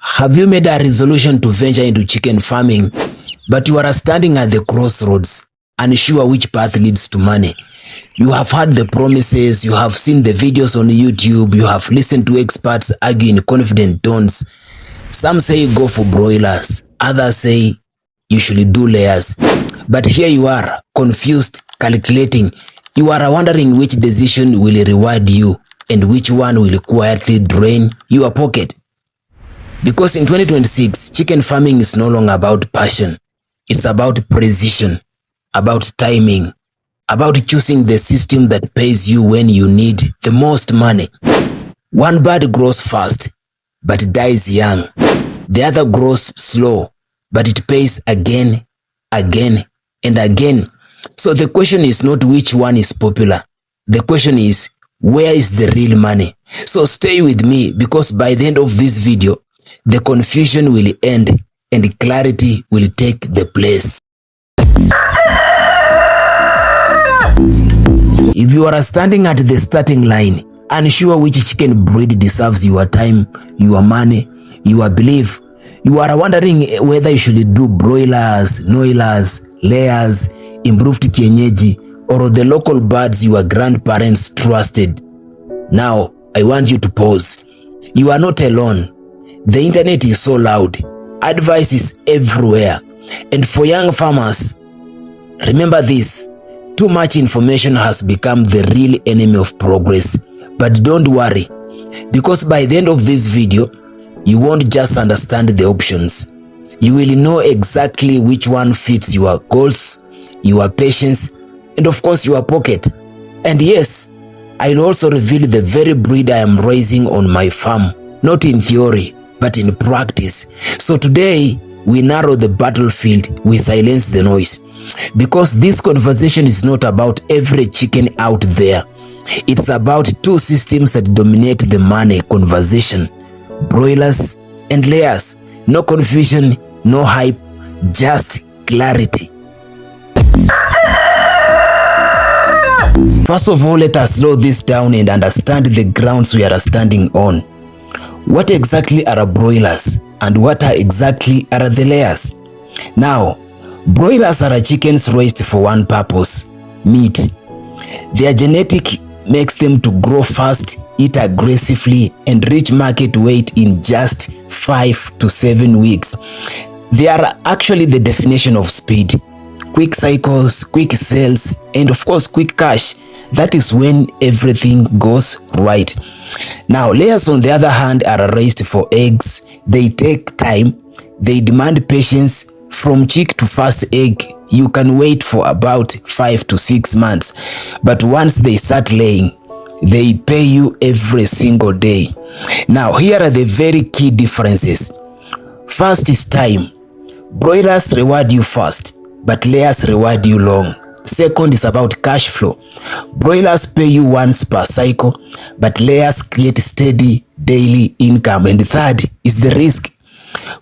Have you made a resolution to venture into chicken farming, but you are standing at the crossroads, unsure which path leads to money? You have heard the promises, you have seen the videos on YouTube, you have listened to experts argue in confident tones. Some say go for broilers, others say you should do layers. But here you are, confused, calculating. You are wondering which decision will reward you and which one will quietly drain your pocket. Because in 2026, chicken farming is no longer about passion. It's about precision, about timing, about choosing the system that pays you when you need the most money. One bird grows fast, but dies young. The other grows slow, but it pays again, again, and again. So the question is not which one is popular. The question is, where is the real money? So stay with me, because by the end of this video, the confusion will end and clarity will take the place. If you are standing at the starting line, unsure which chicken breed deserves your time, your money, your belief, you are wondering whether you should do broilers, noilers, layers, improved kienyeji, or the local birds your grandparents trusted. Now, I want you to pause. You are not alone. The internet is so loud. Advice is everywhere. And for young farmers, remember this. Too much information has become the real enemy of progress. But don't worry, because by the end of this video, you won't just understand the options. You will know exactly which one fits your goals, your patience, and of course your pocket. And yes, I'll also reveal the very breed I am raising on my farm, not in theory, but in practice. So today, we narrow the battlefield, we silence the noise. Because this conversation is not about every chicken out there. It's about two systems that dominate the money conversation: broilers and layers. No confusion, no hype, just clarity. First of all, let us slow this down and understand the grounds we are standing on. What exactly are broilers and what exactly are the layers? Now, broilers are chickens raised for one purpose: meat. Their genetic makes them to grow fast, eat aggressively, and reach market weight in just 5 to 7 weeks. They are actually the definition of speed. Quick cycles, quick sales, and of course quick cash. That is when everything goes right. Now, layers on the other hand are raised for eggs. They take time. They demand patience. From chick to first egg, you can wait for about 5 to 6 months. But once they start laying, they pay you every single day. Now, here are the very key differences. First is time. Broilers reward you fast, but layers reward you long. Second is about cash flow. Broilers pay you once per cycle, but layers create steady daily income. And third is the risk.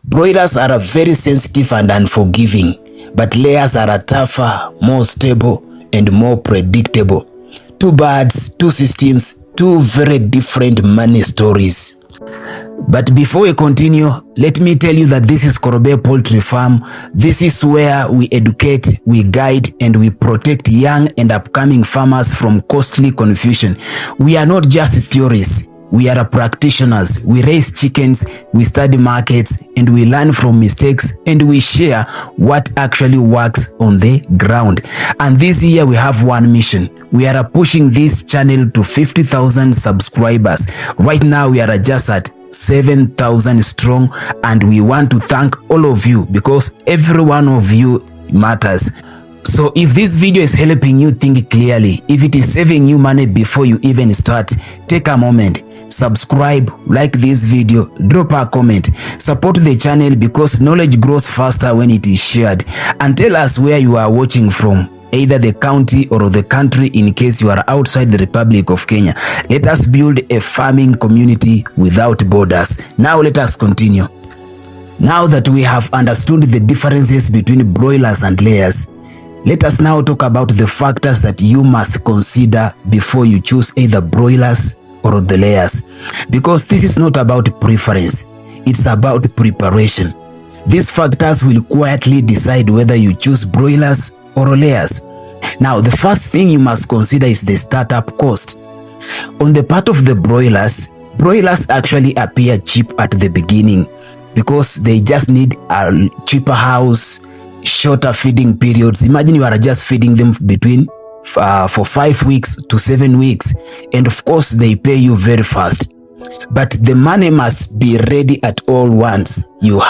Broilers are very sensitive and unforgiving, but layers are tougher, more stable, and more predictable. Two birds, two systems, two very different money stories. But before we continue, let me tell you that this is Corobe Poultry Farm. This is where we educate, we guide, and we protect young and upcoming farmers from costly confusion. We are not just theorists. We are practitioners. We raise chickens, we study markets, and we learn from mistakes, and we share what actually works on the ground. And this year we have one mission. We are pushing this channel to 50,000 subscribers. Right now we are just at 7,000 strong, and we want to thank all of you because every one of you matters. So if this video is helping you think clearly, if it is saving you money before you even start, take a moment. Subscribe, like this video, drop a comment, support the channel because knowledge grows faster when it is shared, and tell us where you are watching from, either the county or the country in case you are outside the Republic of Kenya. Let us build a farming community without borders. Now let us continue. Now that we have understood the differences between broilers and layers, let us now talk about the factors that you must consider before you choose either broilers or the layers, because this is not about preference. it's about preparation. These factors will quietly decide whether you choose broilers or layers. Now, the first thing you must consider is the startup cost. On the part of the broilers actually appear cheap at the beginning because they just need a cheaper house, shorter feeding periods. Imagine you are just feeding them between for 5 weeks to 7 weeks, and of course they pay you very fast. But the money must be ready at all once. You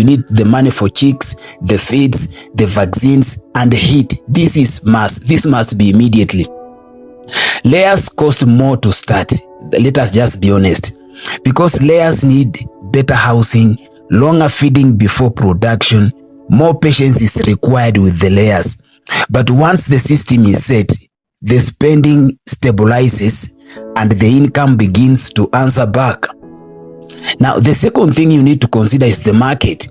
need the money for chicks, the feeds, the vaccines, and heat. This must be immediately. Layers cost more to start. Let us just be honest. Because layers need better housing, longer feeding before production, more patience is required with the layers. But once the system is set, the spending stabilizes and the income begins to answer back. Now, the second thing you need to consider is the market.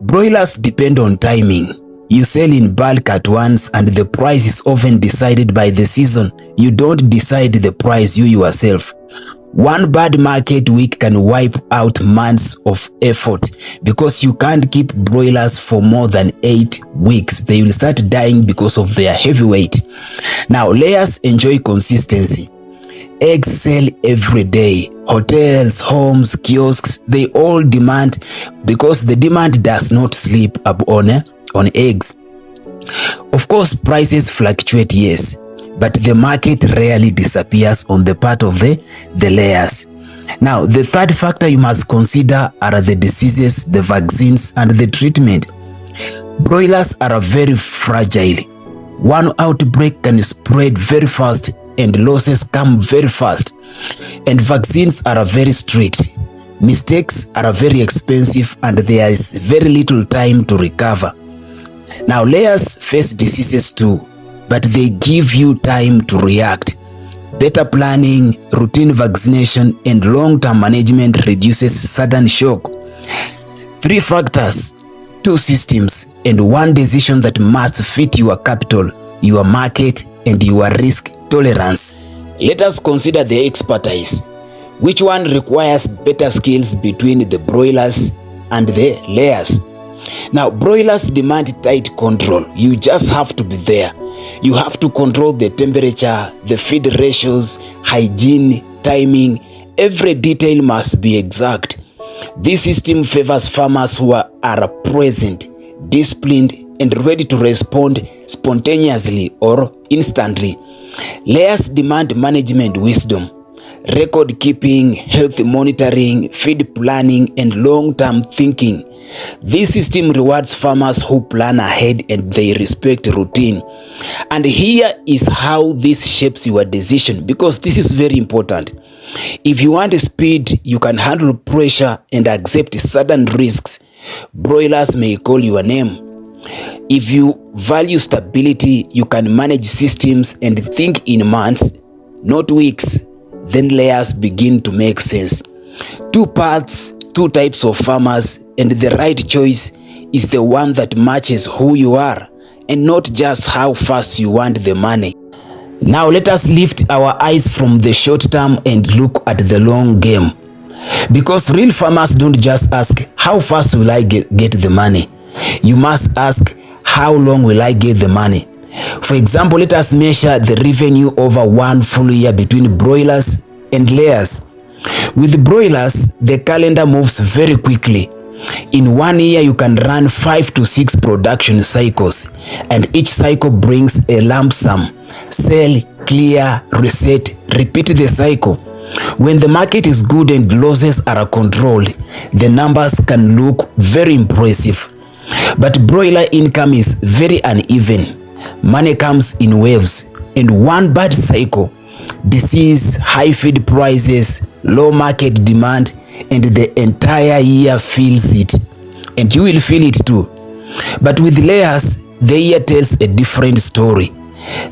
Broilers depend on timing. You sell in bulk at once and the price is often decided by the season. You don't decide the price you yourself. One bad market week can wipe out months of effort because you can't keep broilers for more than 8 weeks. They will start dying because of their heavy weight. Now, layers enjoy consistency. Eggs sell every day. Hotels, homes, kiosks, they all demand, because the demand does not sleep on eggs. Of course, prices fluctuate, yes, but the market rarely disappears on the part of the layers. Now, the third factor you must consider are the diseases, the vaccines, and the treatment. Broilers are very fragile. One outbreak can spread very fast and losses come very fast. And vaccines are very strict. Mistakes are very expensive and there is very little time to recover. Now, layers face diseases too, but they give you time to react. Better planning, routine vaccination, and long-term management reduces sudden shock. 3 factors, 2 systems, and 1 decision that must fit your capital, your market, and your risk tolerance. Let us consider the expertise. Which one requires better skills between the broilers and the layers? Now, broilers demand tight control. You just have to be there. You have to control the temperature, the feed ratios, hygiene, timing. Every detail must be exact. This system favors farmers who are present, disciplined, and ready to respond spontaneously or instantly. Layers demand management wisdom, record keeping, health monitoring, feed planning, and long-term thinking. This system rewards farmers who plan ahead and they respect routine. And here is how this shapes your decision, because this is very important. If you want speed, you can handle pressure and accept sudden risks, broilers may call your name. If you value stability, you can manage systems and think in months, not weeks, then layers begin to make sense. 2 paths, 2 types of farmers, and the right choice is the one that matches who you are and not just how fast you want the money. Now let us lift our eyes from the short term and look at the long game. Because real farmers don't just ask, how fast will I get the money? You must ask, how long will I get the money? For example, let us measure the revenue over 1 full year between broilers and layers. With broilers, the calendar moves very quickly. In 1 year, you can run 5 to 6 production cycles, and each cycle brings a lump sum. Sell, clear, reset, repeat the cycle. When the market is good and losses are controlled, the numbers can look very impressive. But broiler income is very uneven. Money comes in waves, and one bad cycle, disease, high feed prices, low market demand, and the entire year feels it. And you will feel it too. But with layers, the year tells a different story.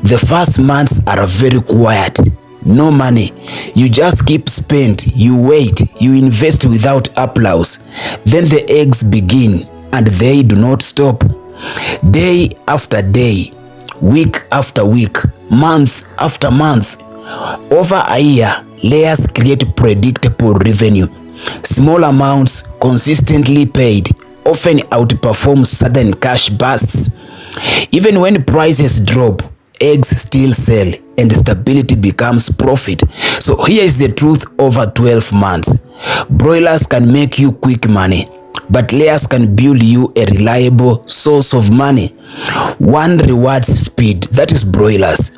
The first months are very quiet. No money. You just keep spend, you wait, you invest without applause. Then the eggs begin, and they do not stop. Day after day, week after week, month after month. Over a year, layers create predictable revenue. Small amounts consistently paid often outperform sudden cash bursts. Even when prices drop, eggs still sell and stability becomes profit. So here is the truth over 12 months. Broilers can make you quick money, but layers can build you a reliable source of money. One rewards speed, that is broilers,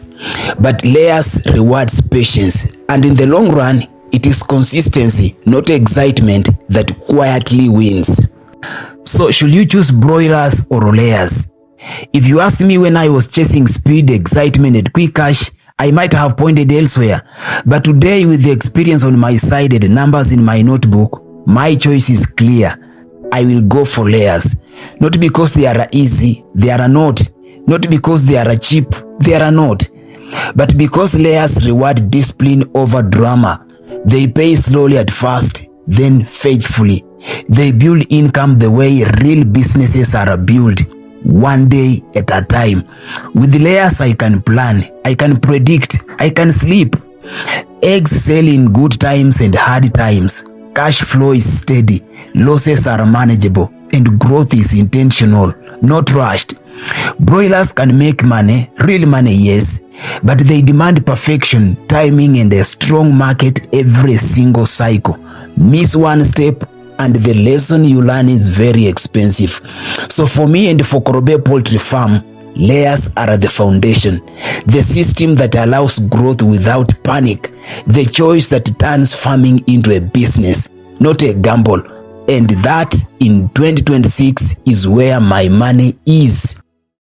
but layers rewards patience, and in the long run, it is consistency, not excitement, that quietly wins. So should you choose broilers or layers? If you asked me when I was chasing speed, excitement and quick cash, I might have pointed elsewhere. But today, with the experience on my side and the numbers in my notebook, my choice is clear. I will go for layers. Not because they are easy, they are not. Not because they are cheap, they are not. But because layers reward discipline over drama. They pay slowly at first, then faithfully. They build income the way real businesses are built, one day at a time. With layers, I can plan, I can predict, I can sleep. Eggs sell in good times and hard times. Cash flow is steady, losses are manageable, and growth is intentional, not rushed. Broilers can make money, real money, yes, but they demand perfection, timing, and a strong market every single cycle. Miss one step and the lesson you learn is very expensive. So for me and for Corobe Poultry Farm, layers are the foundation, the system that allows growth without panic, the choice that turns farming into a business, not a gamble. And that in 2026 is where my money is.